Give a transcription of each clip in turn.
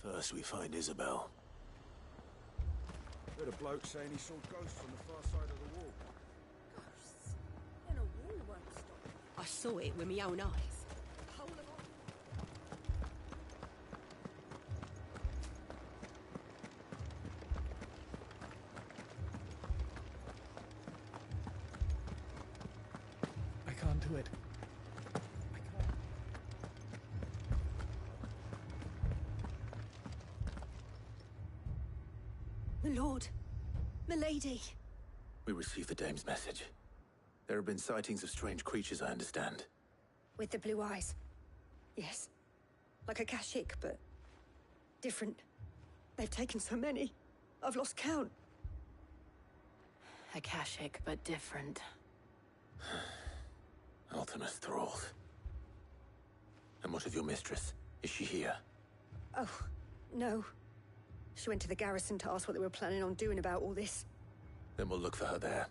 First we find Isabel. Heard a bloke saying he saw ghosts on the far side of the wall. Ghosts? Then a wall won't stop. I saw it with my own eyes. Whole of it. I can't do it. I can't. My lord. Milady. We received the dame's message. There have been sightings of strange creatures, I understand. With the blue eyes. Yes. Like a Kashik, but different. They've taken so many. I've lost count. Akashic, but different. Ultimus thralls. And what of your mistress? Is she here? Oh, no. She went to the garrison to ask what they were planning on doing about all this. Then we'll look for her there.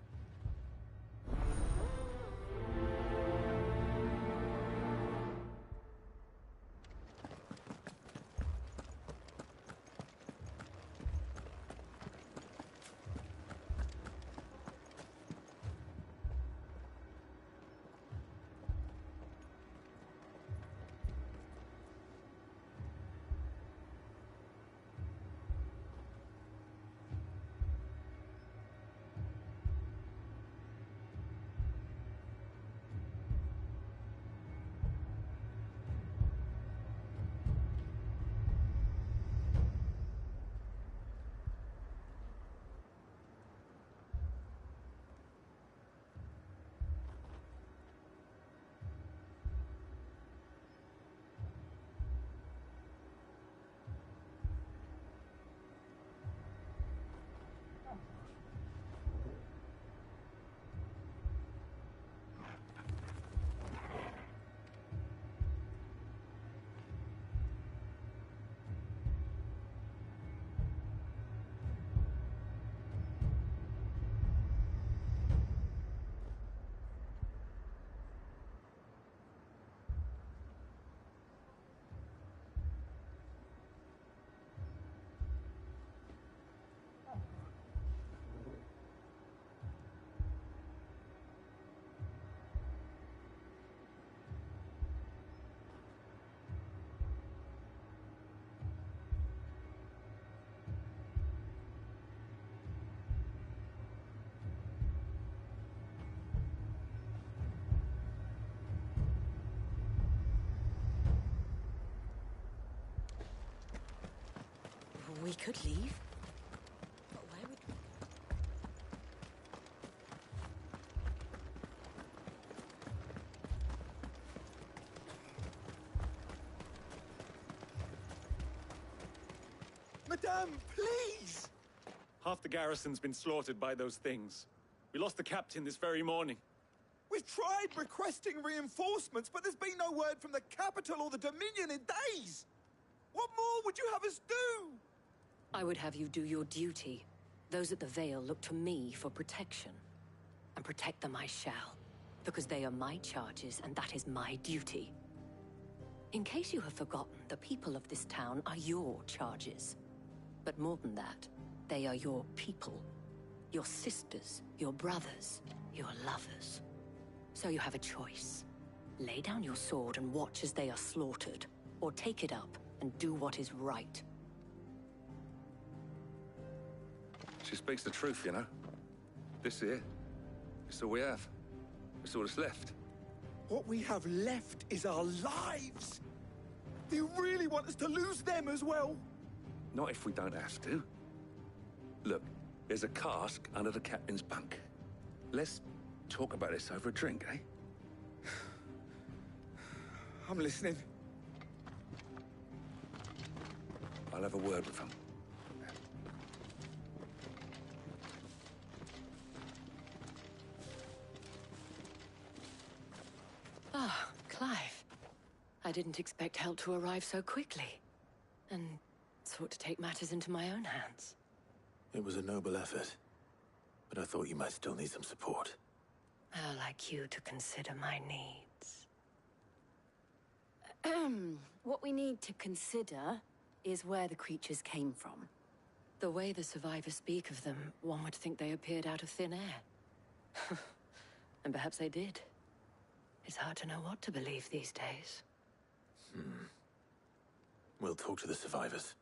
We could leave. But where would we Madame, please! Half the garrison's been slaughtered by those things. We lost the captain this very morning. We've tried requesting reinforcements, but there's been no word from the capital or the Dominion in days! What more would you have us do? I would have you do your duty. Those at the Vale look to me for protection. And protect them I shall. Because they are my charges, and that is my duty. In case you have forgotten, the people of this town are your charges. But more than that, they are your people. Your sisters, your brothers, your lovers. So you have a choice. Lay down your sword and watch as they are slaughtered, or take it up and do what is right. She speaks the truth, you know. This here, it's all we have. It's all that's left. What we have left is our lives! Do you really want us to lose them as well? Not if we don't have to. Look, there's a cask under the captain's bunk. Let's talk about this over a drink, eh? I'm listening. I'll have a word with him. Ah, Clive. I didn't expect help to arrive so quickly. And sought to take matters into my own hands. It was a noble effort, but I thought you might still need some support. How like you to consider my needs. What we need to consider is where the creatures came from. The way the survivors speak of them, one would think they appeared out of thin air. And perhaps they did. It's hard to know what to believe these days. We'll talk to the survivors.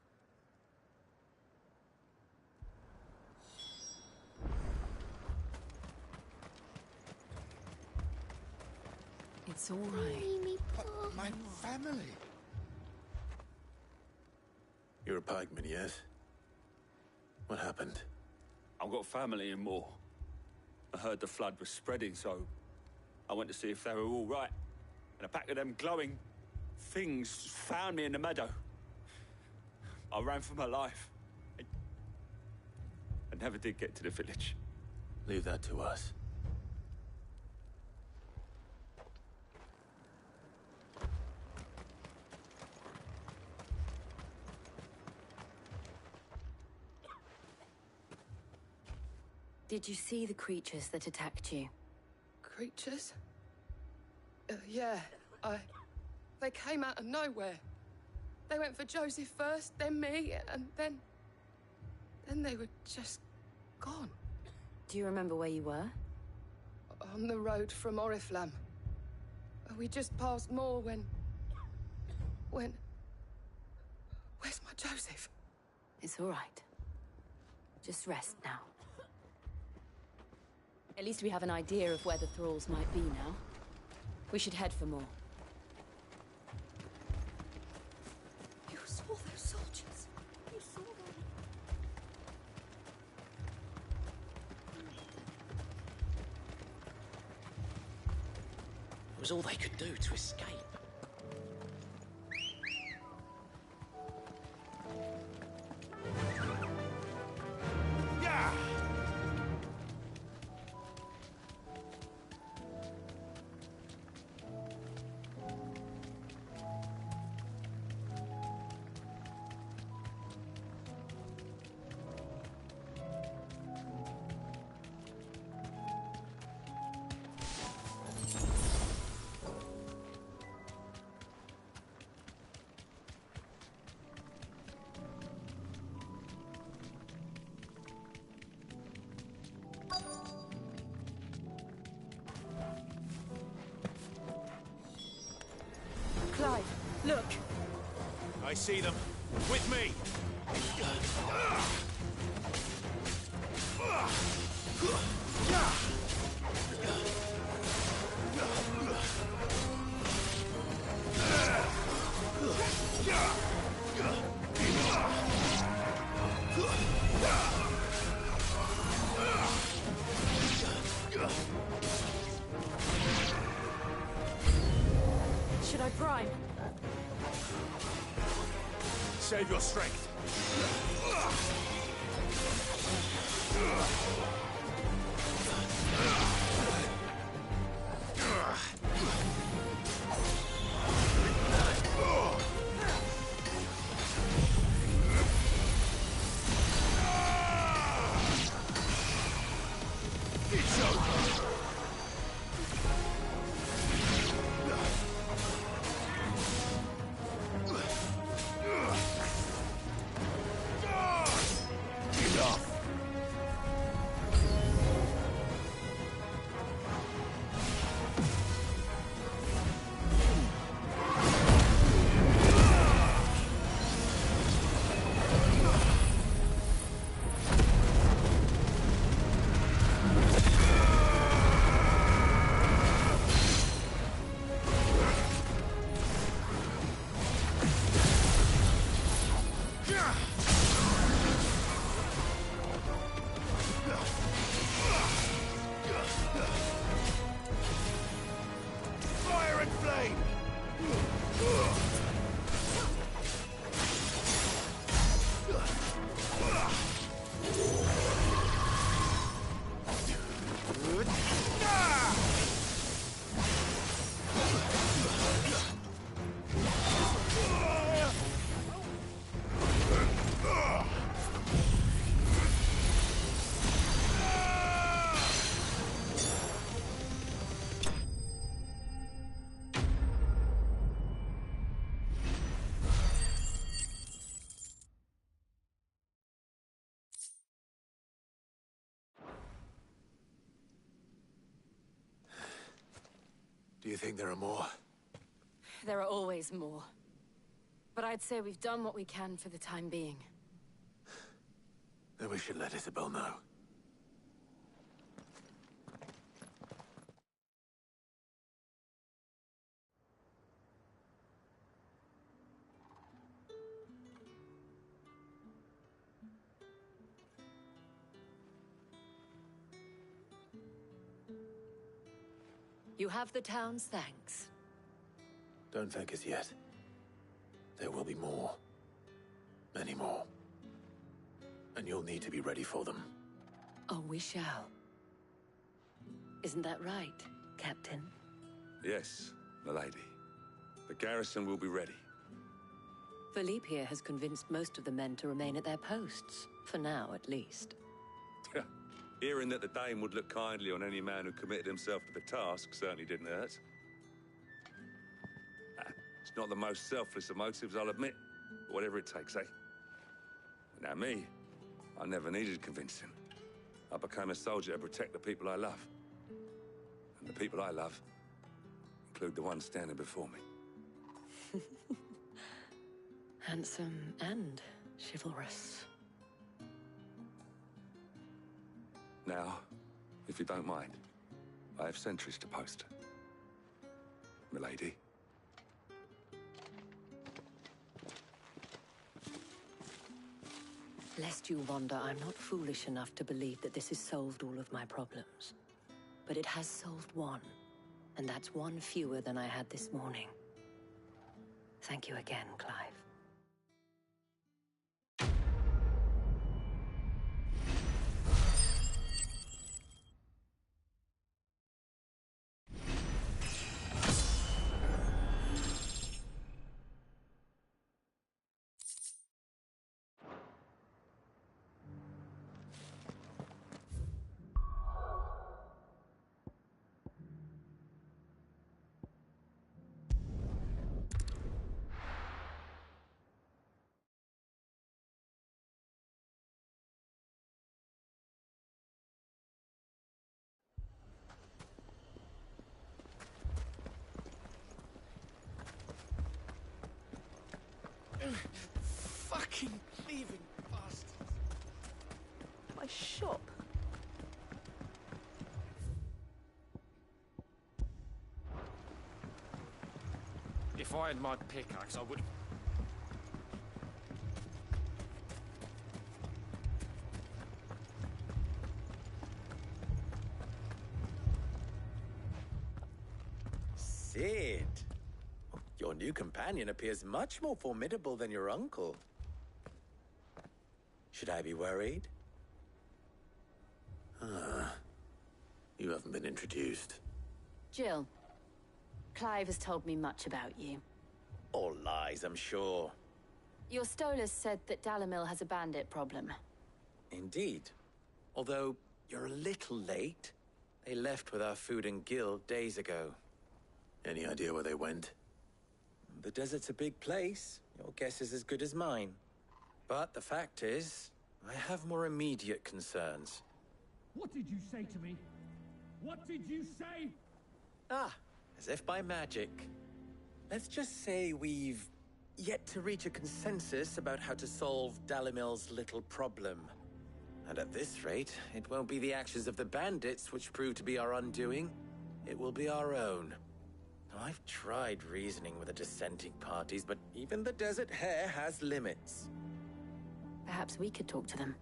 It's all right. But my family. You're a pikeman, yes? What happened? I've got family in Moor. I heard the flood was spreading, so I went to see if they were all right. And a pack of them glowing things found me in the meadow. I ran for my life. I never did get to the village. Leave that to us. Did you see the creatures that attacked you? Creatures? Yeah, They came out of nowhere. They went for Joseph first, then me, and then they were just gone. Do you remember where you were? On the road from Oriflamme. We just passed Moor when... Where's my Joseph? It's all right. Just rest now. At least we have an idea of where the thralls might be now. We should head for more. You saw those soldiers. You saw them. It was all they could do to escape. Clive, look. I see them. With me! Should I prime? Save your strength. It's over. Do you think there are more? There are always more. But I'd say we've done what we can for the time being. Then we should let Isabel know. You have the town's thanks. Don't thank us yet. There will be more. Many more. And you'll need to be ready for them. Oh, we shall. Isn't that right, Captain? Yes, milady. The garrison will be ready. Philippe here has convinced most of the men to remain at their posts. For now, at least. Hearing that the Dame would look kindly on any man who committed himself to the task certainly didn't hurt. It's not the most selfless of motives, I'll admit. But whatever it takes, eh? Now me, I never needed convincing. I became a soldier to protect the people I love. And the people I love include the ones standing before me. Handsome and chivalrous. Now, if you don't mind, I have sentries to post. Milady. Lest you wonder, I'm not foolish enough to believe that this has solved all of my problems. But it has solved one, and that's one fewer than I had this morning. Thank you again, Clive. Fucking thieving bastards. My shop. If I had my pickaxe, I would... Sid. Your new companion appears much more formidable than your uncle. Should I be worried? You haven't been introduced. Jill, Clive has told me much about you. All lies, I'm sure. Your Stolas said that Dalamil has a bandit problem. Indeed. Although, you're a little late. They left with our food and guild days ago. Any idea where they went? The desert's a big place. Your guess is as good as mine. But the fact is, I have more immediate concerns. What did you say to me? What did you say? Ah, as if by magic. Let's just say we've yet to reach a consensus about how to solve Dalamil's little problem. And at this rate, it won't be the actions of the bandits which prove to be our undoing. It will be our own. I've tried reasoning with the dissenting parties, but even the Desert Hare has limits. Perhaps we could talk to them.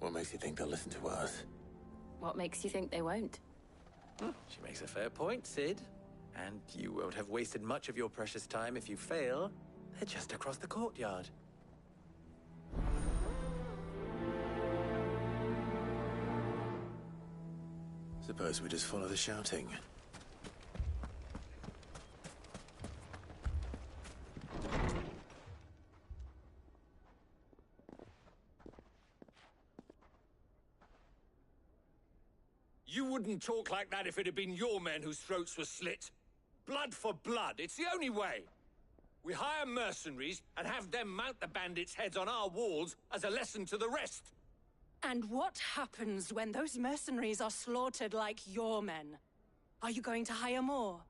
What makes you think they'll listen to us? What makes you think they won't? She makes a fair point, Sid. And you won't have wasted much of your precious time if you fail. They're just across the courtyard. Suppose we just follow the shouting. You wouldn't talk like that if it had been your men whose throats were slit. Blood for blood, it's the only way. We hire mercenaries and have them mount the bandits' heads on our walls as a lesson to the rest. And what happens when those mercenaries are slaughtered like your men? Are you going to hire more?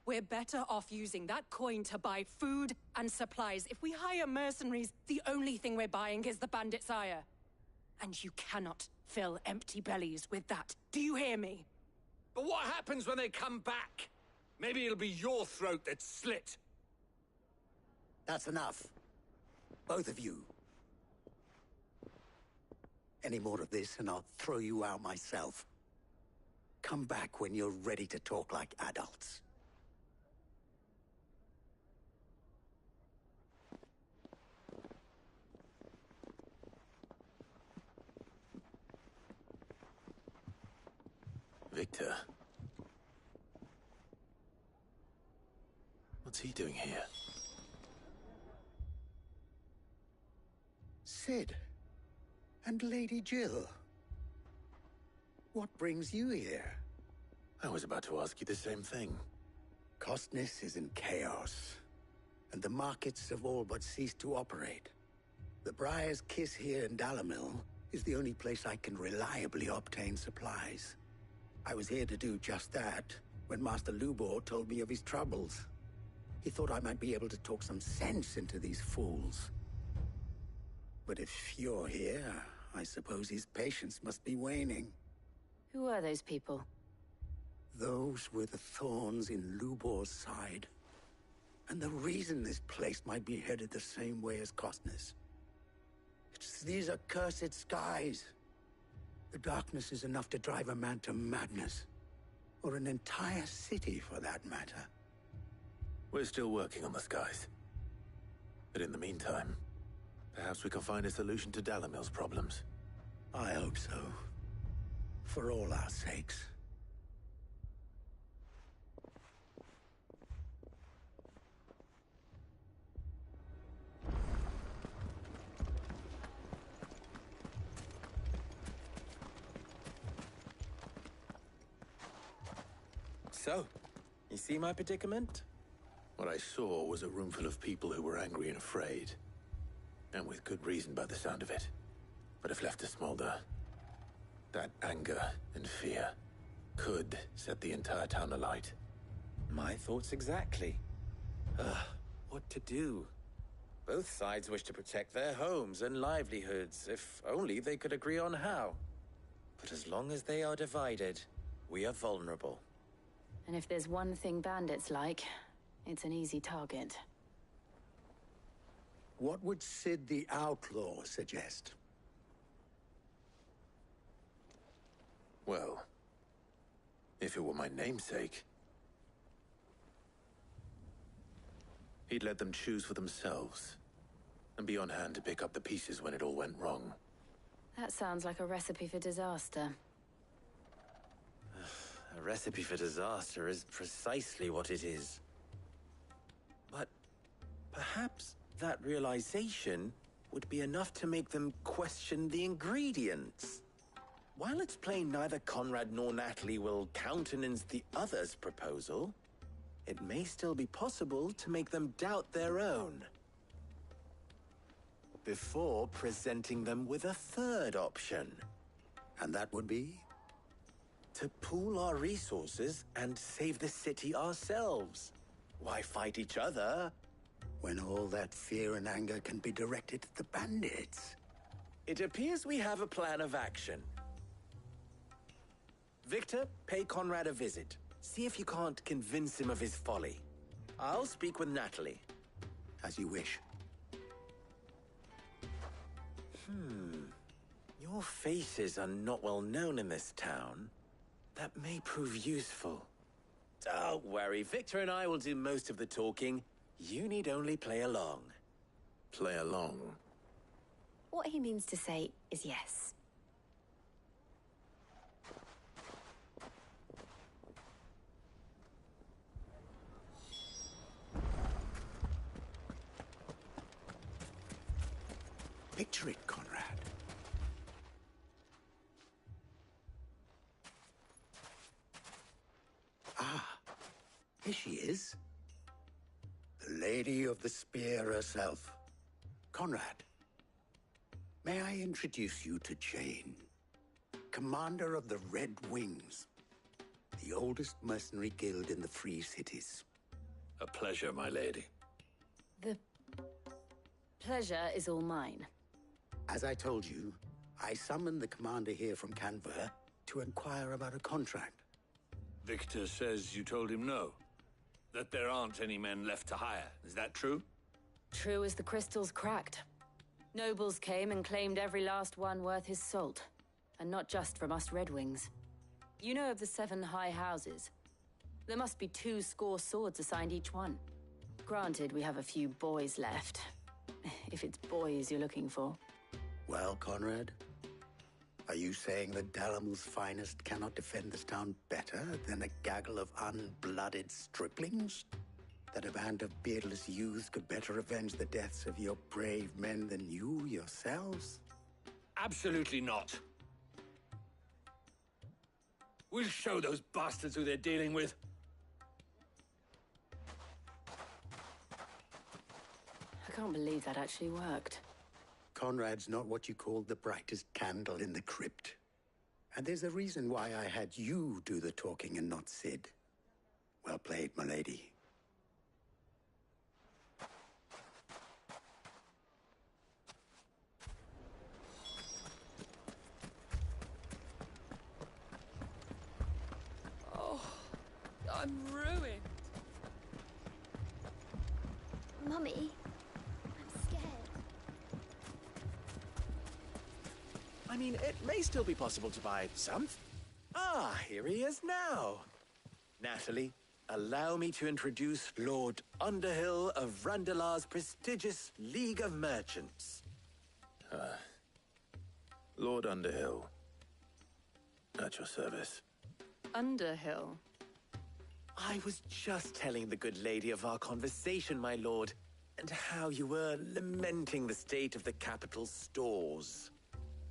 We're better off using that coin to buy food and supplies. If we hire mercenaries, the only thing we're buying is the bandit's ire. And you cannot fill empty bellies with that. Do you hear me? But what happens when they come back? Maybe it'll be your throat that's slit. That's enough. Both of you. Any more of this and I'll throw you out myself. Come back when you're ready to talk like adults. Victor. What's he doing here? Sid. And Lady Jill. What brings you here? I was about to ask you the same thing. Costness is in chaos, and the markets have all but ceased to operate. The Briar's Kiss here in Dalamil is the only place I can reliably obtain supplies. I was here to do just that when Master Lubor told me of his troubles. He thought I might be able to talk some sense into these fools. But if you're here, I suppose his patience must be waning. Who are those people? Those were the thorns in Lubor's side. And the reason this place might be headed the same way as Costness. It's these accursed skies. The darkness is enough to drive a man to madness. Or an entire city, for that matter. We're still working on the skies. But in the meantime, perhaps we can find a solution to Dalamil's problems. I hope so. For all our sakes. So, you see my predicament? What I saw was a room full of people who were angry and afraid. And with good reason by the sound of it. But if left to smolder, that anger and fear could set the entire town alight. My thoughts exactly. What to do? Both sides wish to protect their homes and livelihoods, if only they could agree on how. But as long as they are divided, we are vulnerable. And if there's one thing bandits like, it's an easy target. What would Sid the Outlaw suggest? Well, if it were my namesake, he'd let them choose for themselves, and be on hand to pick up the pieces when it all went wrong. That sounds like a recipe for disaster. A recipe for disaster is precisely what it is. But perhaps that realization would be enough to make them question the ingredients. While it's plain neither Conrad nor Natalie will countenance the other's proposal, it may still be possible to make them doubt their own. Before presenting them with a third option. And that would be? To pool our resources and save the city ourselves. Why fight each other? When all that fear and anger can be directed at the bandits. It appears we have a plan of action. Victor, pay Conrad a visit. See if you can't convince him of his folly. I'll speak with Natalie. As you wish. Your faces are not well known in this town. That may prove useful. Don't worry, Victor and I will do most of the talking. You need only play along. Play along? What he means to say is yes. Picture it, Conrad. Here she is. The Lady of the Spear herself. Conrad, may I introduce you to Jane, commander of the Red Wings, the oldest mercenary guild in the Free Cities. A pleasure, my lady. The pleasure is all mine. As I told you, I summoned the commander here from Canver to inquire about a contract. Victor says you told him no. That there aren't any men left to hire. Is that true? True as the crystals cracked. Nobles came and claimed every last one worth his salt. And not just from us Red Wings. You know of the 7 high houses. There must be 2 swords assigned each one. Granted, we have a few boys left. If it's boys you're looking for. Well, Conrad, are you saying that Dalamil's finest cannot defend this town better than a gaggle of unblooded striplings? That a band of beardless youths could better avenge the deaths of your brave men than you yourselves? Absolutely not. We'll show those bastards who they're dealing with. I can't believe that actually worked. Conrad's not what you call the brightest candle in the crypt. And there's a reason why I had you do the talking and not Sid. Well played, my lady. I'm ruined. Mummy, I'm scared. I mean, it may still be possible to buy some. Ah, here he is now. Natalie, allow me to introduce Lord Underhill of Randalar's prestigious League of Merchants. Lord Underhill. At your service. Underhill? I was just telling the good lady of our conversation, my lord, and how you were lamenting the state of the capital's stores.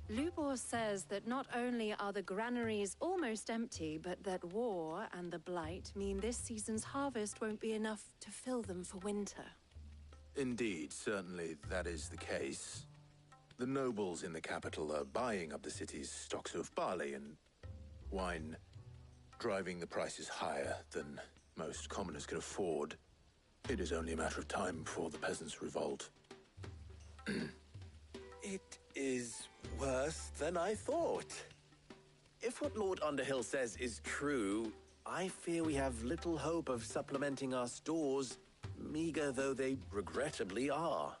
Lubor says that not only are the granaries almost empty, but that war and the Blight mean this season's harvest won't be enough to fill them for winter. Indeed, certainly that is the case. The nobles in the capital are buying up the city's stocks of barley and wine, driving the prices higher than most commoners can afford. It is only a matter of time before the peasants revolt. It is worse than I thought. If what Lord Underhill says is true, I fear we have little hope of supplementing our stores, meager though they regrettably are.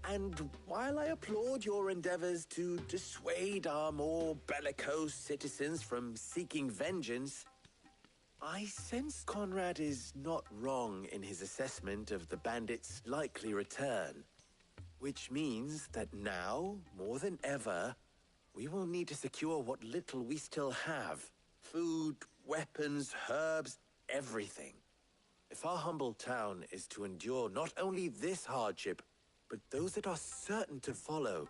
And while I applaud your endeavors to dissuade our more bellicose citizens from seeking vengeance, I sense Conrad is not wrong in his assessment of the bandits' likely return. Which means that now, more than ever, we will need to secure what little we still have. Food, weapons, herbs, everything. If our humble town is to endure not only this hardship, but those that are certain to follow,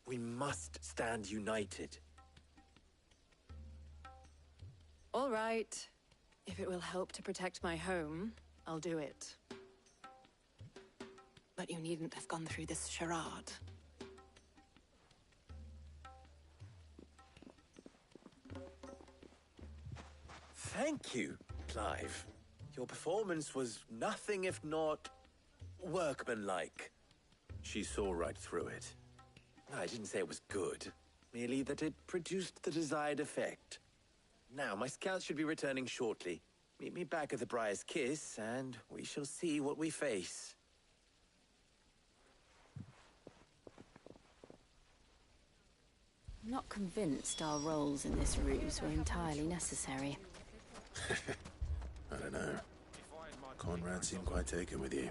we must stand united. All right. If it will help to protect my home, I'll do it. But you needn't have gone through this charade. Thank you, Clive. Your performance was nothing if not workmanlike. She saw right through it. I didn't say it was good, merely that it produced the desired effect. Now, my scouts should be returning shortly. Meet me back at the Briar's Kiss, and we shall see what we face. I'm not convinced our roles in this ruse were entirely necessary. I don't know. Conrad seemed quite taken with you.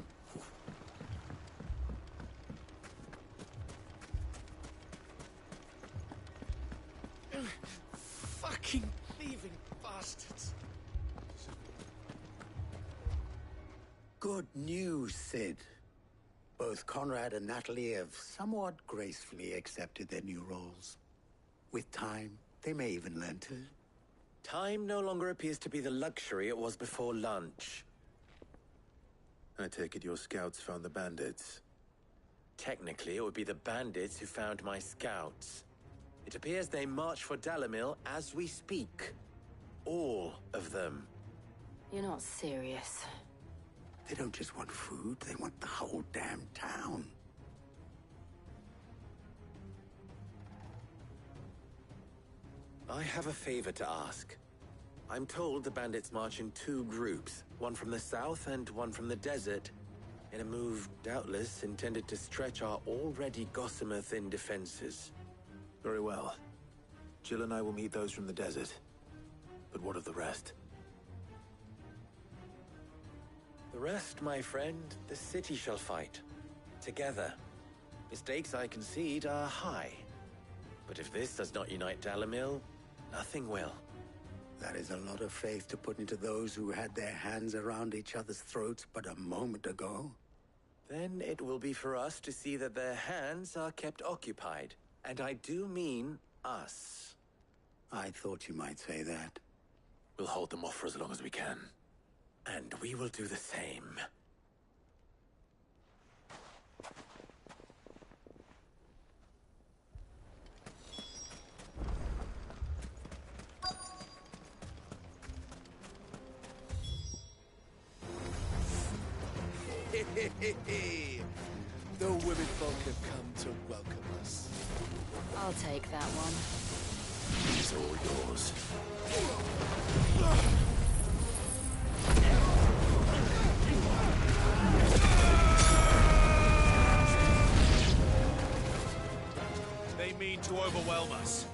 Fucking thieving bastards. Good news, Sid. Both Conrad and Natalie have somewhat gracefully accepted their new roles. With time, they may even learn to. Time no longer appears to be the luxury it was before lunch. I take it your scouts found the bandits. Technically, it would be the bandits who found my scouts. It appears they march for Dalamil as we speak. All of them. You're not serious. They don't just want food, they want the whole damn town. I have a favor to ask. I'm told the bandits march in two groups, one from the south and one from the desert, in a move doubtless intended to stretch our already gossamer-thin defenses. Very well. Jill and I will meet those from the desert. But what of the rest? The rest, my friend, the city shall fight. Together. The stakes, I concede, are high. But if this does not unite Dalimil, nothing will. That is a lot of faith to put into those who had their hands around each other's throats but a moment ago. Then it will be for us to see that their hands are kept occupied. And I do mean us. I thought you might say that. We'll hold them off for as long as we can. And we will do the same. The women folk have come to welcome us. I'll take that one. It's all yours. They mean to overwhelm us.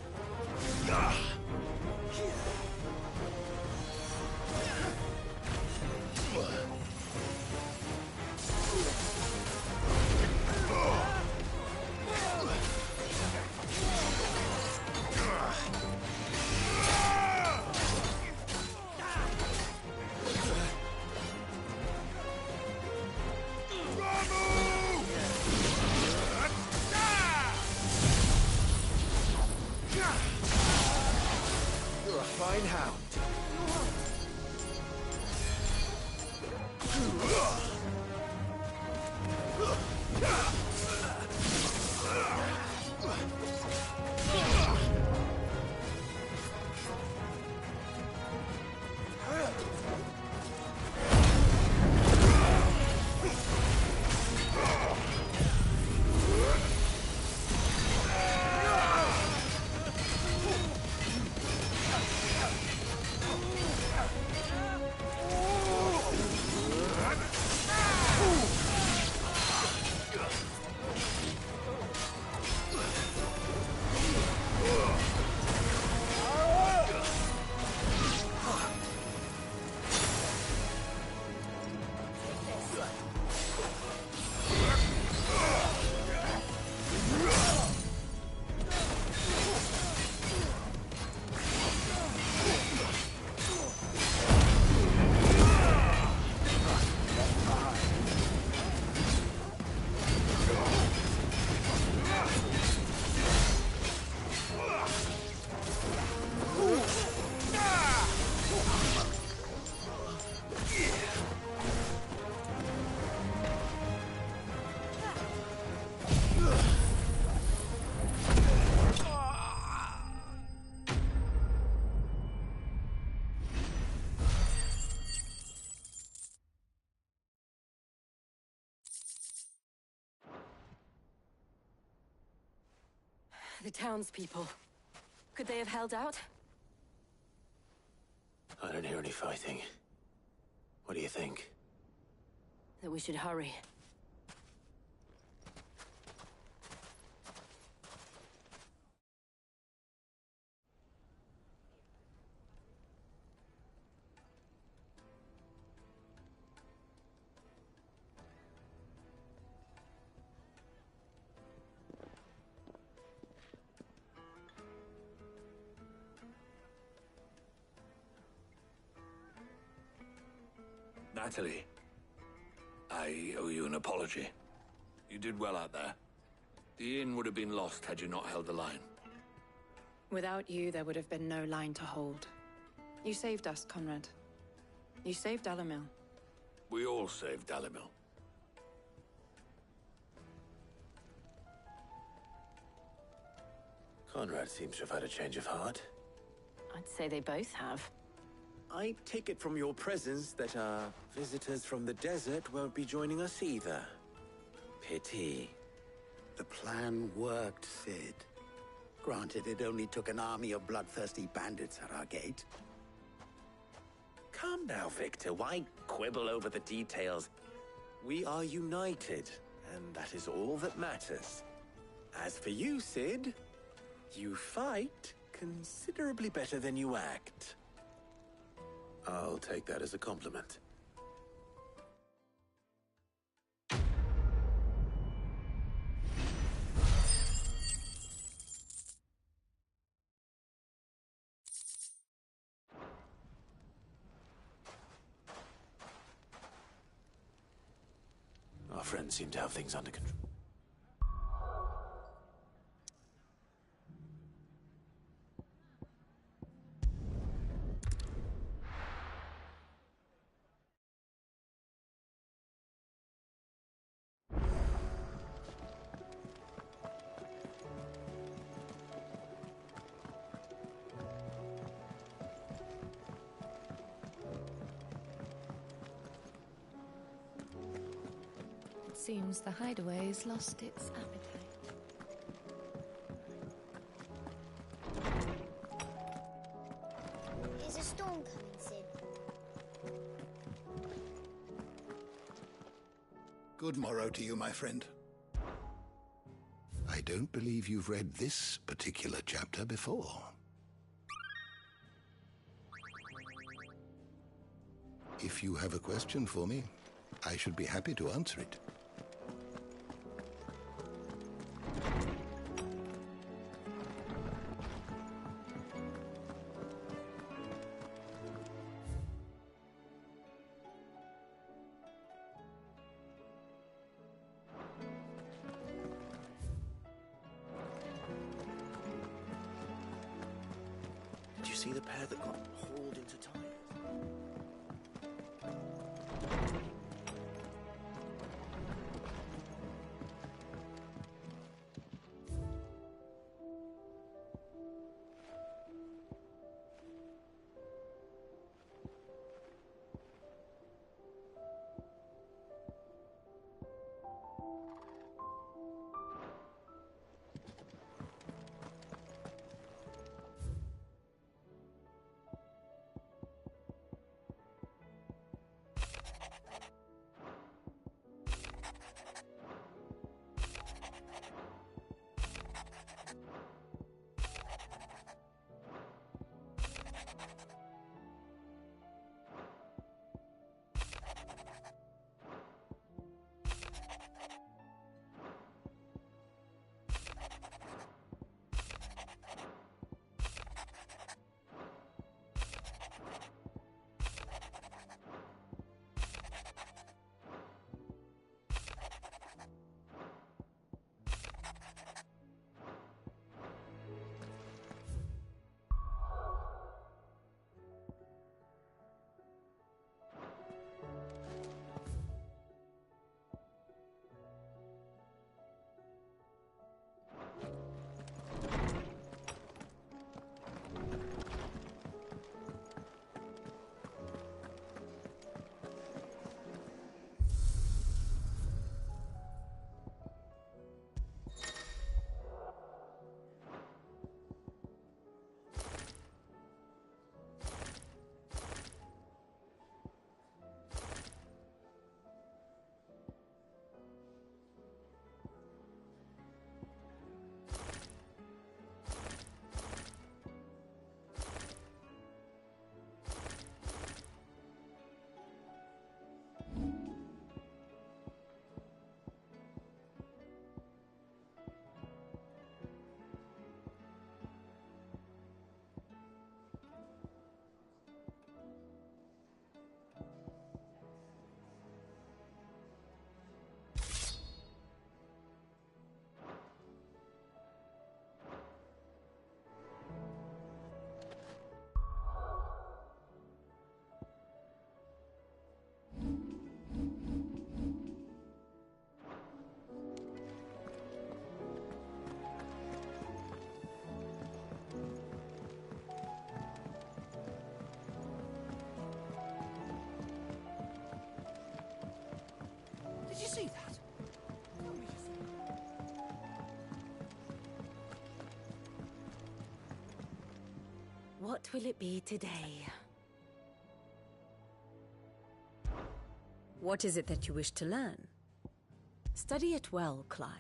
You're a fine hound. The townspeople. Could they have held out? I don't hear any fighting. What do you think? That we should hurry. Natalie, I owe you an apology. You did well out there. The inn would have been lost had you not held the line. Without you, there would have been no line to hold. You saved us, Conrad. You saved Dalimil. We all saved Dalimil. Conrad seems to have had a change of heart. I'd say they both have. I take it from your presence that our visitors from the desert won't be joining us either. Pity. The plan worked, Sid. Granted, it only took an army of bloodthirsty bandits at our gate. Calm now, Victor. Why quibble over the details? We are united, and that is all that matters. As for you, Sid, you fight considerably better than you act. I'll take that as a compliment. Our friends seem to have things under control. Seems the hideaway's lost its appetite. Is a storm coming, Sid? Good morrow to you, my friend. I don't believe you've read this particular chapter before. If you have a question for me, I should be happy to answer it. Did you see the pair that got hauled into tires? will it be today? What is it that you wish to learn? Study it well, Clive.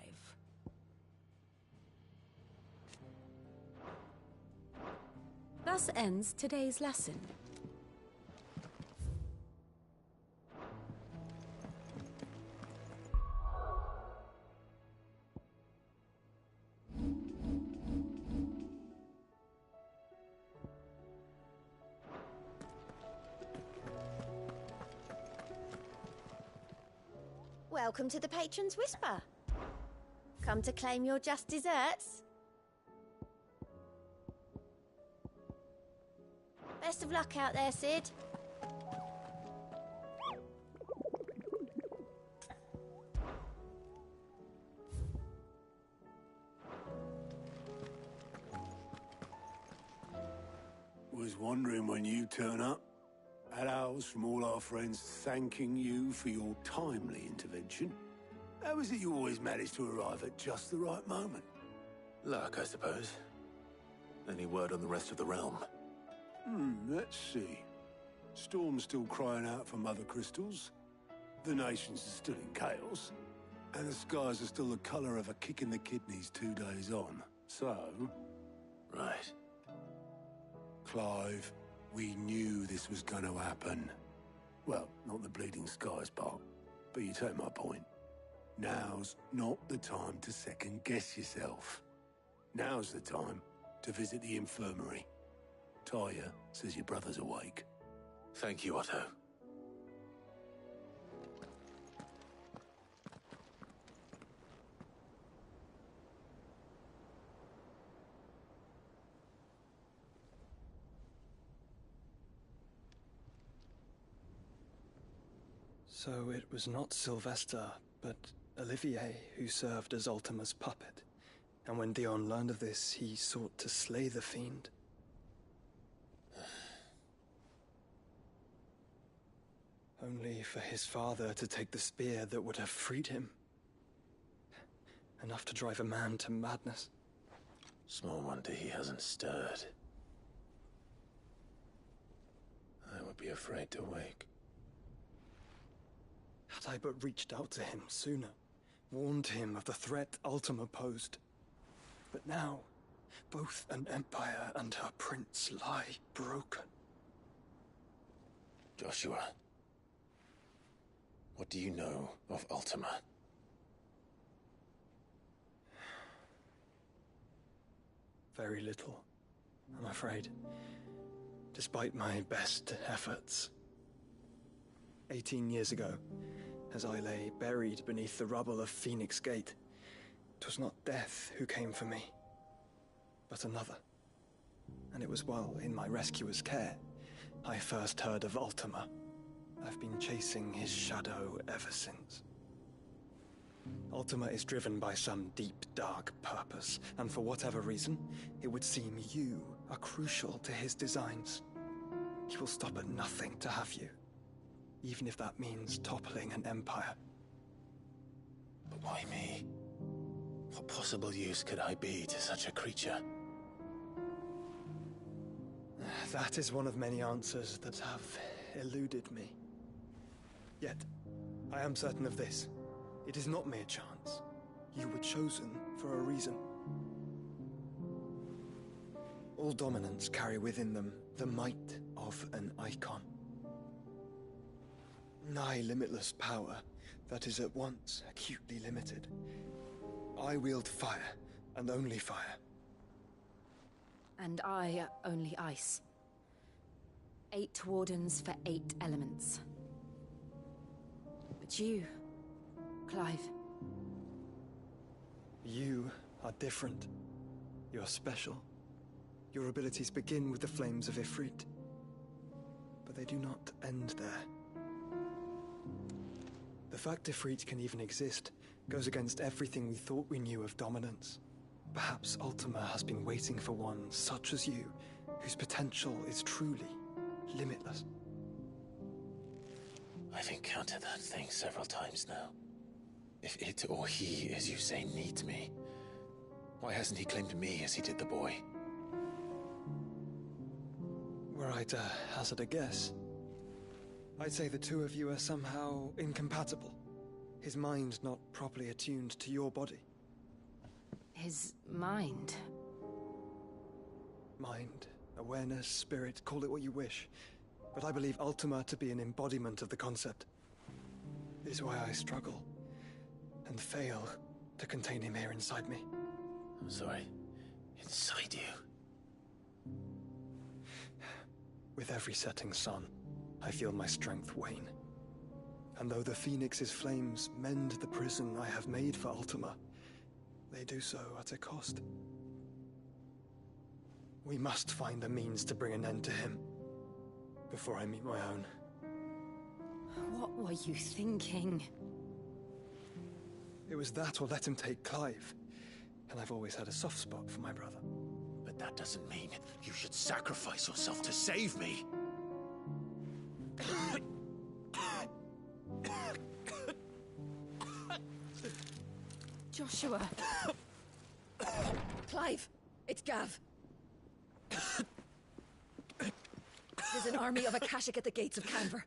Thus ends today's lesson. Welcome to the Patron's Whisper. Come to claim your just desserts? Best of luck out there, Sid. Was wondering when you turn up. Hellos from all our friends thanking you for your timely intervention. How is it you always manage to arrive at just the right moment? Luck, I suppose. Any word on the rest of the realm? Let's see. Storm's still crying out for mother crystals. The nations are still in chaos. And the skies are still the colour of a kick in the kidneys 2 days on. So... Right. Clive, we knew this was going to happen. Well, not the bleeding skies part, but you take my point. Now's not the time to second-guess yourself. Now's the time to visit the infirmary. Taya says your brother's awake. Thank you, Otto. So it was not Sylvester, but Olivier who served as Ultima's puppet. And when Dion learned of this, he sought to slay the fiend. Only for his father to take the spear that would have freed him. Enough to drive a man to madness. Small wonder he hasn't stirred. I would be afraid to wake. Had I but reached out to him sooner, warned him of the threat Ultima posed. But now, both an empire and her prince lie broken. Joshua, what do you know of Ultima? Very little, I'm afraid. Despite my best efforts. 18 years ago, as I lay buried beneath the rubble of Phoenix Gate, 'twas not death who came for me, but another. And it was while in my rescuer's care, I first heard of Ultima. I've been chasing his shadow ever since. Ultima is driven by some deep, dark purpose, and for whatever reason, it would seem you are crucial to his designs. He will stop at nothing to have you, even if that means toppling an empire. But why me? What possible use could I be to such a creature? That is one of many answers that have eluded me. Yet, I am certain of this. It is not mere chance. You were chosen for a reason. All dominants carry within them the might of an icon. Nigh limitless power that is at once acutely limited. I wield fire, and only fire. And I only ice. 8 wardens for 8 elements. But you, Clive. You are different. You're special. Your abilities begin with the flames of Ifrit. But they do not end there. The fact Ifrit can even exist goes against everything we thought we knew of dominance. Perhaps Ultima has been waiting for one such as you, whose potential is truly limitless. I've encountered that thing several times now. If it or he, as you say, needs me, why hasn't he claimed me as he did the boy? Were I to hazard a guess, I'd say the two of you are somehow incompatible. His mind not properly attuned to your body. His mind? Mind, awareness, spirit, call it what you wish. But I believe Ultima to be an embodiment of the concept. It is why I struggle and fail to contain him here inside me. I'm sorry. Inside you? With every setting sun, I feel my strength wane. And though the Phoenix's flames mend the prison I have made for Ultima, they do so at a cost. We must find a means to bring an end to him before I meet my own. What were you thinking? It was that or let him take Clive. And I've always had a soft spot for my brother. But that doesn't mean you should sacrifice yourself to save me. Joshua. Clive, it's Gav. There's an army of Akashic at the gates of Canver.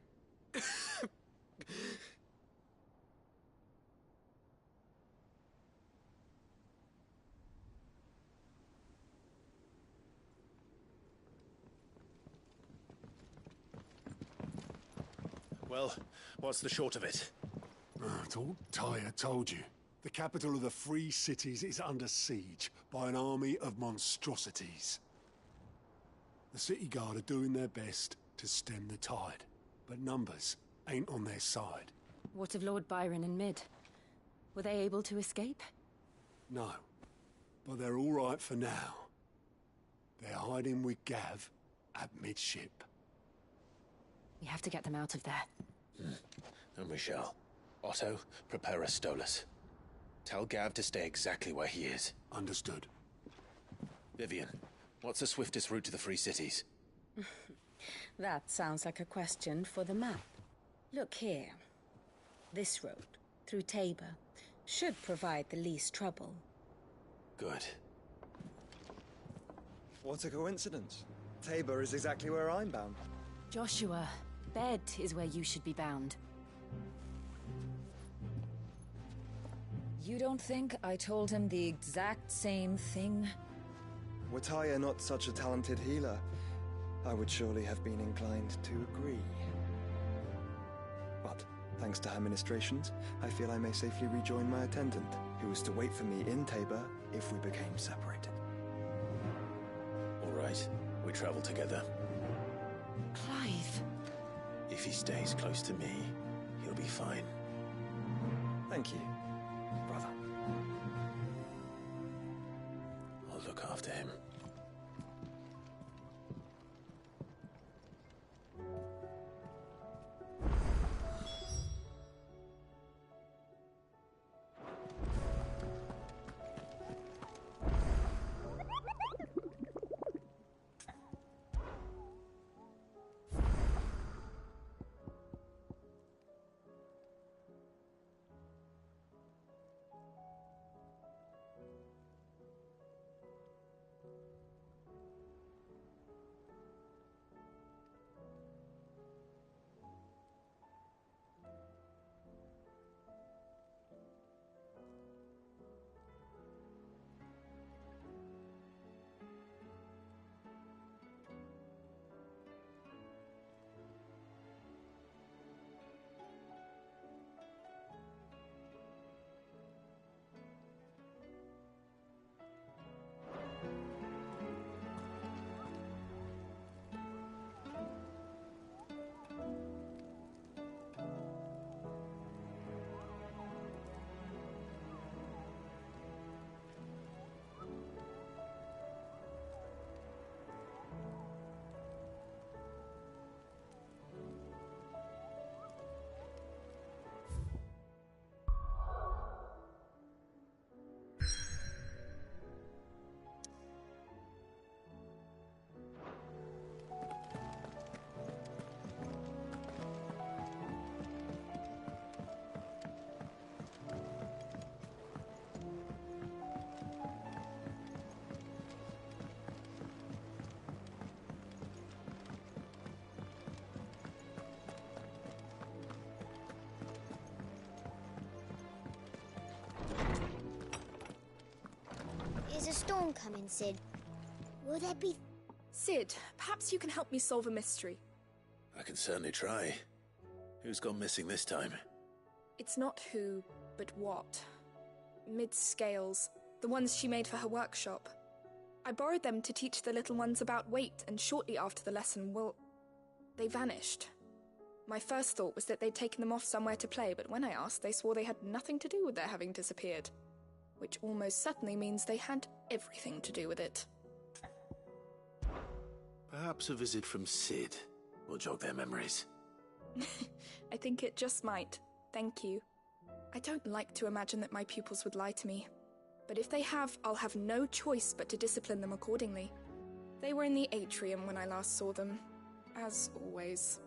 Well, what's the short of it? I thought Tyre told you. The capital of the Free Cities is under siege by an army of monstrosities. The city guard are doing their best to stem the tide, but numbers ain't on their side. What of Lord Byron and Mid? Were they able to escape? No, but they're all right for now. They're hiding with Gav at midship. We have to get them out of there. And we shall. Otto, prepare a Stolas. Tell Gav to stay exactly where he is. Understood. Vivian, what's the swiftest route to the Free Cities? That sounds like a question for the map. Look here. This road, through Tabor, should provide the least trouble. Good. What a coincidence. Tabor is exactly where I'm bound. Joshua, bed is where you should be bound. You don't think I told him the exact same thing? Were Tyre not such a talented healer, I would surely have been inclined to agree. But, thanks to her ministrations, I feel I may safely rejoin my attendant, who was to wait for me in Tabor if we became separated. All right, we travel together. Clive. If he stays close to me, he'll be fine. Thank you, brother. I'll look after him. storm coming, Sid? Will there be... Sid, perhaps you can help me solve a mystery. I can certainly try. Who's gone missing this time? It's not who, but what. Mid's scales, the ones she made for her workshop. I borrowed them to teach the little ones about weight, and shortly after the lesson, well, they vanished. My first thought was that they'd taken them off somewhere to play, but when I asked, they swore they had nothing to do with their having disappeared. Which almost certainly means they had everything to do with it. Perhaps a visit from Sid will jog their memories. I think it just might. Thank you. I don't like to imagine that my pupils would lie to me. But if they have, I'll have no choice but to discipline them accordingly. They were in the atrium when I last saw them, as always.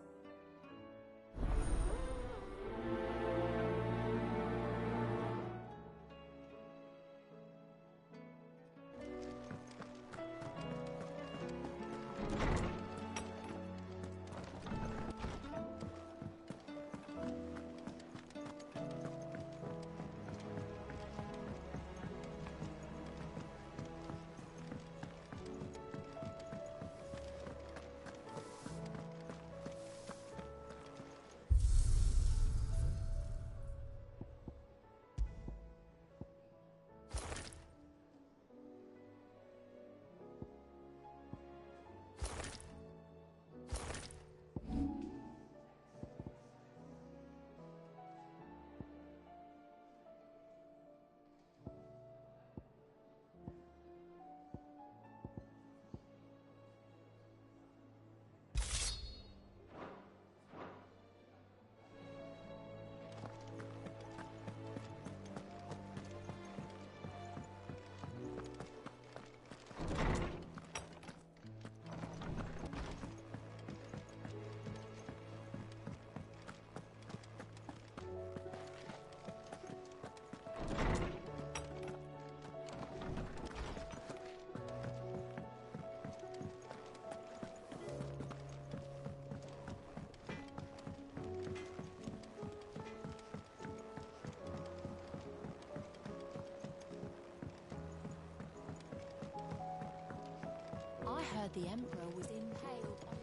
I heard the Emperor was impaled on...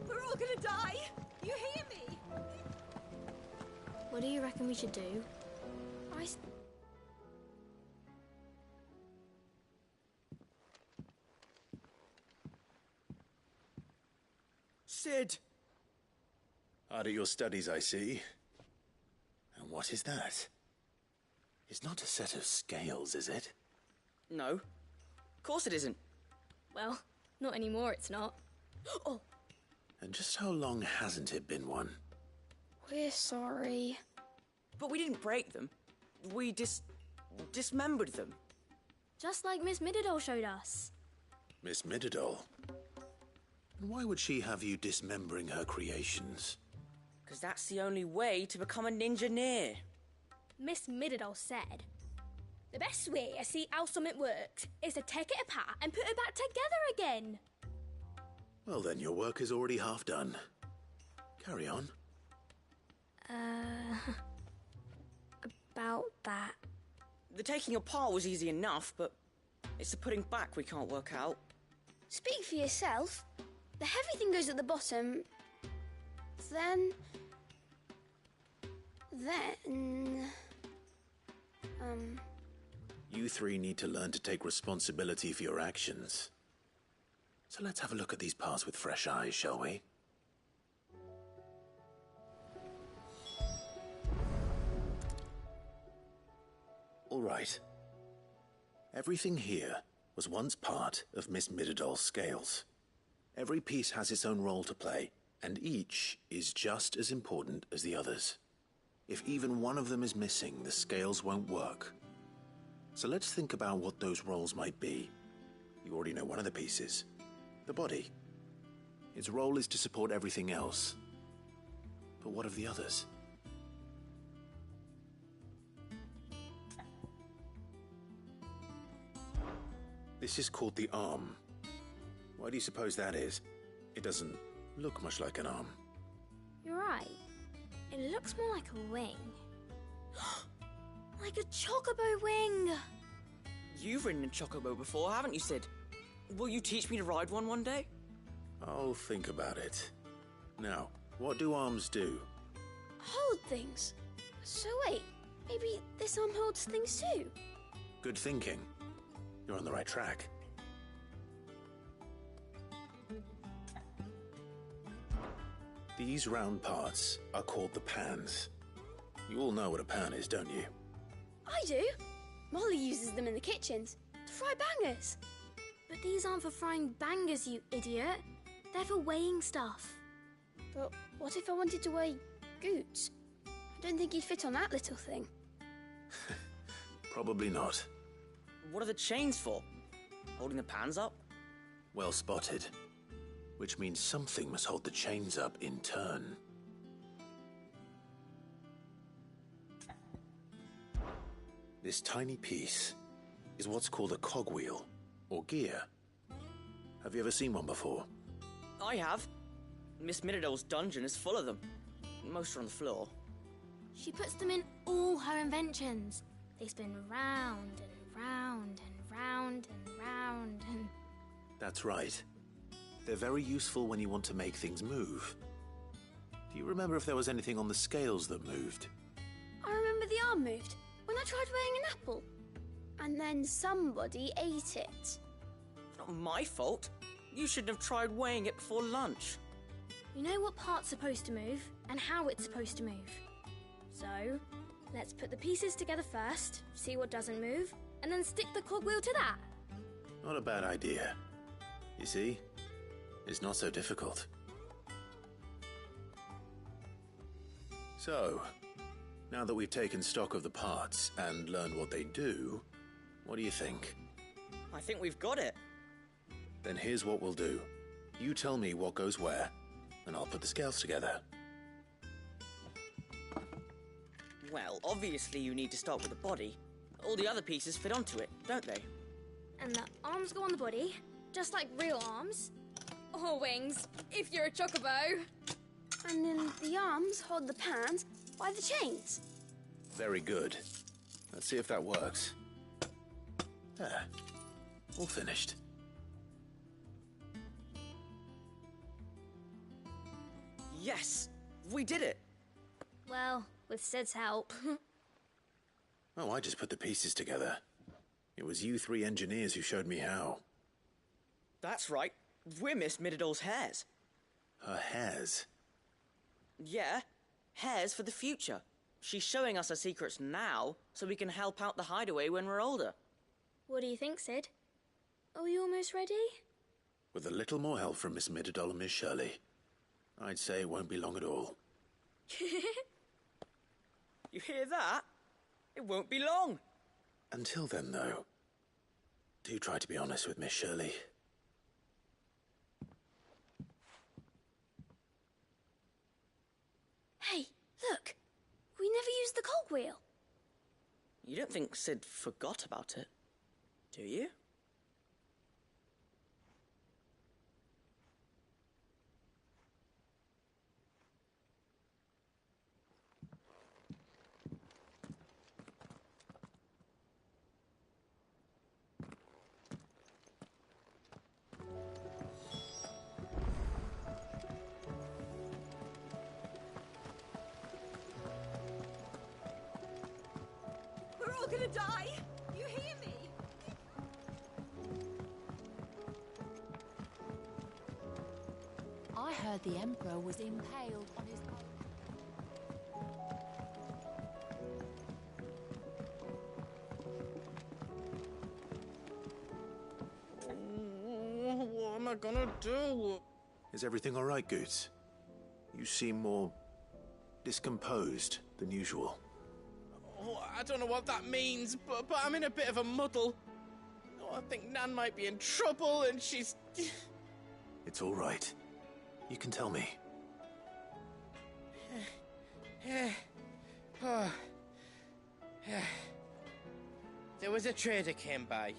We're all gonna die! You hear me? What do you reckon we should do? Sid! Hard at your studies, I see. And what is that? It's not a set of scales, is it? No. Of course it isn't. Well, not anymore, it's not. Oh! And just how long hasn't it been one? We're sorry. But we didn't break them. We dismembered them. Just like Miss Mididol showed us. Miss Mididol? And why would she have you dismembering her creations? Because that's the only way to become a ninja-neer. Miss Mididol said, the best way to see how something works is to take it apart and put it back together again. Well then, your work is already half done. Carry on. About that. The taking apart was easy enough, but it's the putting back we can't work out. Speak for yourself. The heavy thing goes at the bottom. Then... You three need to learn to take responsibility for your actions. So let's have a look at these parts with fresh eyes, shall we? All right. Everything here was once part of Miss Mididol's scales. Every piece has its own role to play, and each is just as important as the others. If even one of them is missing, the scales won't work. So let's think about what those roles might be. You already know one of the pieces. The body. Its role is to support everything else. But what of the others? This is called the arm. Why do you suppose that is? It doesn't look much like an arm. You're right. It looks more like a wing. Like a chocobo wing. You've ridden a chocobo before, haven't you, Sid? Will you teach me to ride one day? I'll think about it. Now, what do arms do? Hold things. So wait, maybe this arm holds things too? Good thinking. You're on the right track. These round parts are called the pans. You all know what a pan is, don't you? I do. Molly uses them in the kitchens to fry bangers. But these aren't for frying bangers, you idiot. They're for weighing stuff. But what if I wanted to weigh Goots? I don't think he'd fit on that little thing. Probably not. What are the chains for? Holding the pans up? Well spotted. Which means something must hold the chains up in turn. This tiny piece is what's called a cogwheel, or gear. Have you ever seen one before? I have. Miss Midadol's dungeon is full of them. Most are on the floor. She puts them in all her inventions. They spin round and round and round and round and... That's right. They're very useful when you want to make things move. Do you remember if there was anything on the scales that moved? I remember the arm moved when I tried weighing an apple. And then somebody ate it. Not my fault. You shouldn't have tried weighing it before lunch. You know what part's supposed to move and how it's supposed to move. So, let's put the pieces together first, see what doesn't move, and then stick the cogwheel to that. Not a bad idea. You see? It's not so difficult. So, now that we've taken stock of the parts and learned what they do, what do you think? I think we've got it. Then here's what we'll do. You tell me what goes where, and I'll put the scales together. Well, obviously you need to start with the body. All the other pieces fit onto it, don't they? And the arms go on the body, just like real arms. Or wings, if you're a chocobo. And then the arms hold the pans by the chains. Very good. Let's see if that works. There. All finished. Yes! We did it! Well, with Sid's help. Oh, I just put the pieces together. It was you three engineers who showed me how. That's right. We're Miss Midadol's hares. Her hairs? Yeah, hares for the future. She's showing us her secrets now, so we can help out the hideaway when we're older. What do you think, Sid? Are we almost ready? With a little more help from Miss Midadol and Miss Shirley, I'd say it won't be long at all. You hear that? It won't be long. Until then, though, do try to be honest with Miss Shirley. Hey, look! We never used the cogwheel. You don't think Sid forgot about it, do you? We're all gonna die! You hear me? I heard the Emperor was impaled on his... What am I gonna do? Is everything all right, Goots? You seem more discomposed than usual. Oh, I don't know what that means, but I'm in a bit of a muddle. Oh, I think Nan might be in trouble and she's... It's all right. You can tell me. There was a trader came by.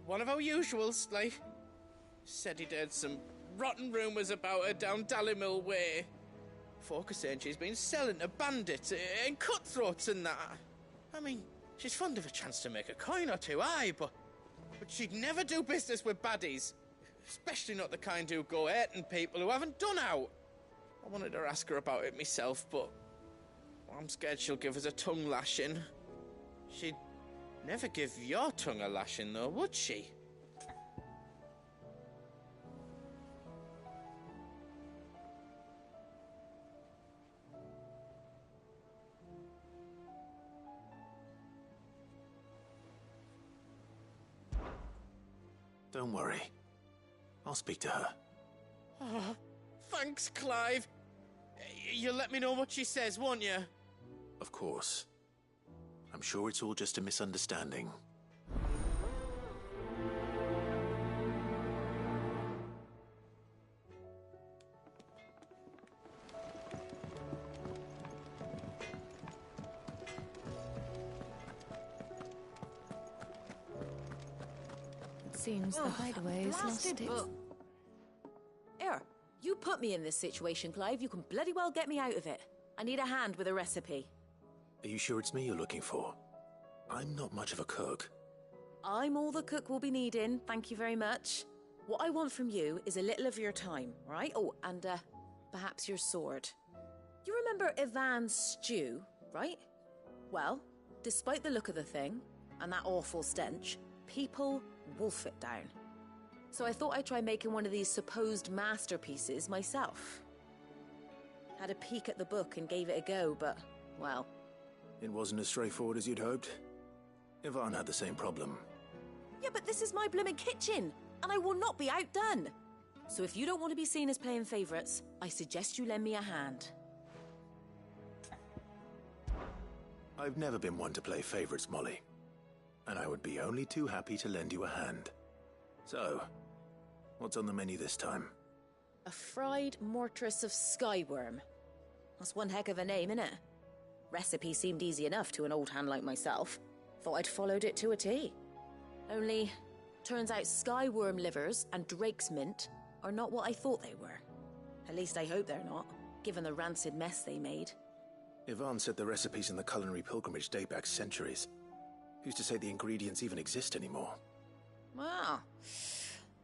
One of our usuals, like. Said he'd heard some rotten rumours about her down Dallimil Way. folk are saying she's been selling to bandits and cutthroats and that. I mean, she's fond of a chance to make a coin or two, aye, but she'd never do business with baddies. Especially not the kind who go hurting people who haven't done out. I wanted to ask her about it myself, but I'm scared she'll give us a tongue lashing. She'd never give your tongue a lashing, though, would she? Don't worry. I'll speak to her. Oh, thanks, Clive. You'll let me know what she says, won't you? Of course. I'm sure it's all just a misunderstanding. It seems the hideaway is lost its... Here, you put me in this situation, Clive. You can bloody well get me out of it. I need a hand with a recipe. Are you sure it's me you're looking for? I'm not much of a cook. I'm all the cook will be needing, thank you very much. What I want from you is a little of your time, right? Oh, and perhaps your sword. You remember Ivan's stew, right? Well, despite the look of the thing, and that awful stench, people wolf it down. So I thought I'd try making one of these supposed masterpieces myself. Had a peek at the book and gave it a go, but, well... It wasn't as straightforward as you'd hoped. Ivan had the same problem. Yeah, but this is my blooming kitchen, and I will not be outdone. So if you don't want to be seen as playing favourites, I suggest you lend me a hand. I've never been one to play favourites, Molly. And I would be only too happy to lend you a hand. So, what's on the menu this time? A fried mortress of skyworm. That's one heck of a name, innit? Recipe seemed easy enough to an old hand like myself. Thought I'd followed it to a T. Only, turns out skyworm livers and drake's mint are not what I thought they were. At least I hope they're not, given the rancid mess they made. Ivan said the recipes in the culinary pilgrimage date back centuries. Who's to say the ingredients even exist anymore? Well,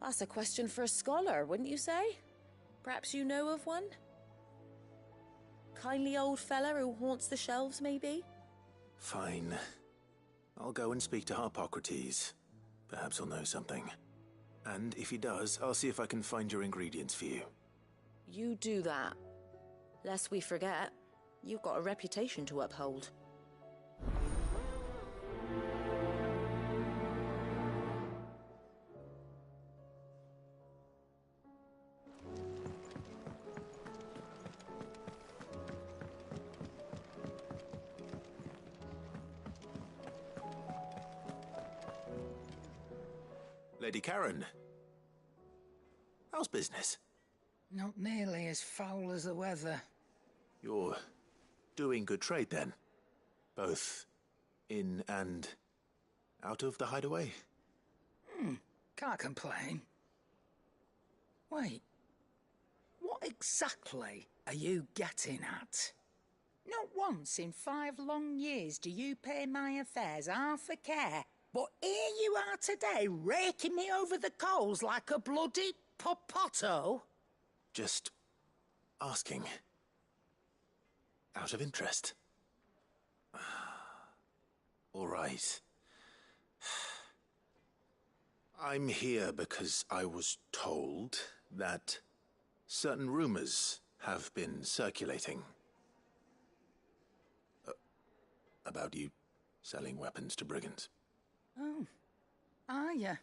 that's a question for a scholar, wouldn't you say? Perhaps you know of one? Kindly old fella who haunts the shelves, maybe? Fine. I'll go and speak to Harpocrates. Perhaps he'll know something. And if he does, I'll see if I can find your ingredients for you. You do that. Lest we forget, you've got a reputation to uphold. Lady Karen. How's business? Not nearly as foul as the weather. You're doing good trade, then? Both in and out of the hideaway? Can't complain. Wait. What exactly are you getting at? Not once in 5 long years do you pay my affairs half a care. But here you are today, raking me over the coals like a bloody popoto. Just asking. Out of interest. All right. I'm here because I was told that certain rumors have been circulating. About you selling weapons to brigands. Oh, are you?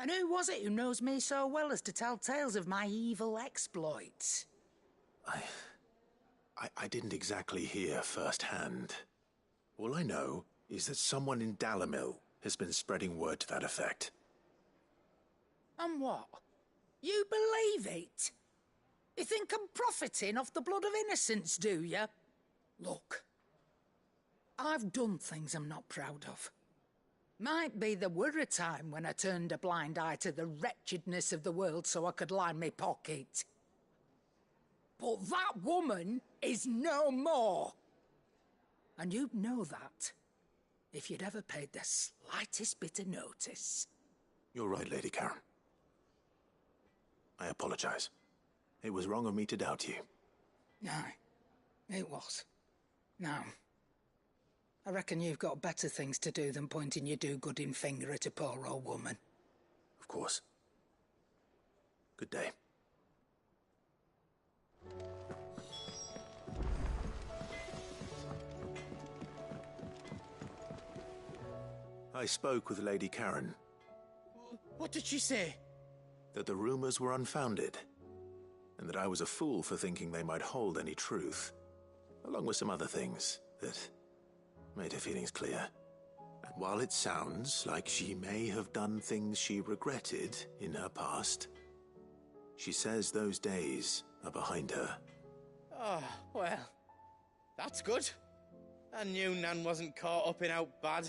And who was it who knows me so well as to tell tales of my evil exploits? I didn't exactly hear firsthand. All I know is that someone in Dalimil has been spreading word to that effect. And what? You believe it? You think I'm profiting off the blood of innocents, do you? Look, I've done things I'm not proud of. Might be there were a time when I turned a blind eye to the wretchedness of the world so I could line my pocket. But that woman is no more. And you'd know that if you'd ever paid the slightest bit of notice. You're right, Lady Karen. I apologize. It was wrong of me to doubt you. No, it was. Now, I reckon you've got better things to do than pointing your do-gooding finger at a poor old woman. Of course. Good day. I spoke with Lady Karen. What did she say? That the rumors were unfounded, and that I was a fool for thinking they might hold any truth, along with some other things that made her feelings clear. And while it sounds like she may have done things she regretted in her past, she says those days are behind her. Oh, well, that's good. I knew Nan wasn't caught up in out bad.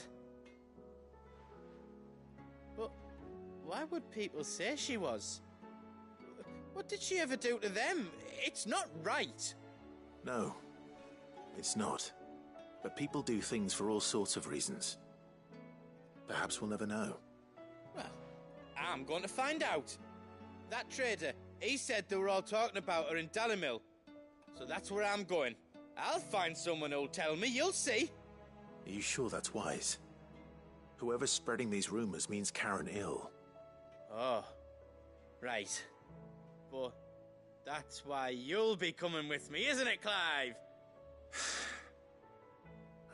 But why would people say she was? What did she ever do to them? It's not right. No, it's not. But people do things for all sorts of reasons. Perhaps we'll never know. Well, I'm going to find out. That trader, he said they were all talking about her in Dalimil. So that's where I'm going. I'll find someone who'll tell me, you'll see. Are you sure that's wise? Whoever's spreading these rumors means Karen ill. Oh, right. But that's why you'll be coming with me, isn't it, Clive?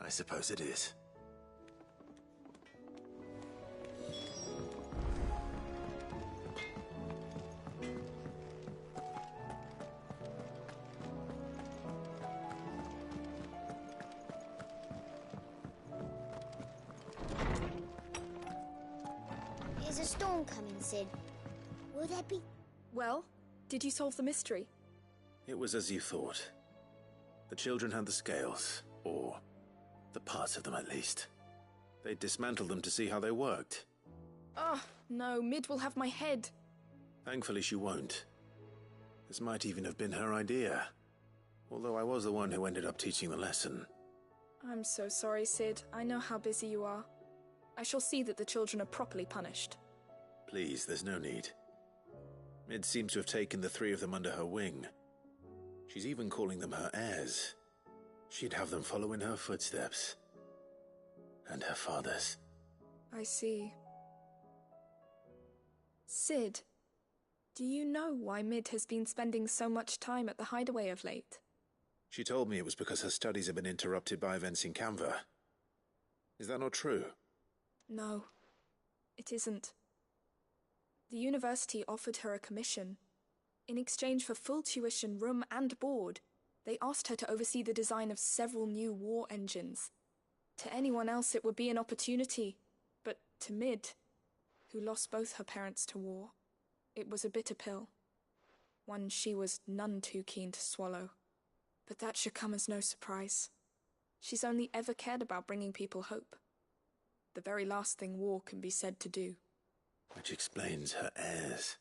I suppose it is. Is a storm coming, Sid? Will there be... Well, did you solve the mystery? It was as you thought. The children had the scales, or the parts of them at least. They dismantled them to see how they worked. Oh, no, Mid will have my head. Thankfully she won't. This might even have been her idea. Although I was the one who ended up teaching the lesson. I'm so sorry, Sid. I know how busy you are. I shall see that the children are properly punished. Please, there's no need. Mid seems to have taken the three of them under her wing. She's even calling them her heirs. She'd have them follow in her footsteps. And her father's. I see. Sid, do you know why Mid has been spending so much time at the hideaway of late? She told me it was because her studies have been interrupted by events in Canva. Is that not true? No, it isn't. The university offered her a commission. In exchange for full tuition, room and board, they asked her to oversee the design of several new war engines. To anyone else it would be an opportunity, but to Mid, who lost both her parents to war, it was a bitter pill. One she was none too keen to swallow. But that should come as no surprise. She's only ever cared about bringing people hope. The very last thing war can be said to do. Which explains her heirs.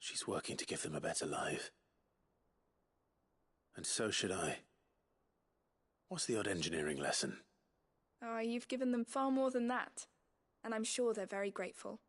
She's working to give them a better life. And so should I. What's the odd engineering lesson? Oh, you've given them far more than that. And I'm sure they're very grateful.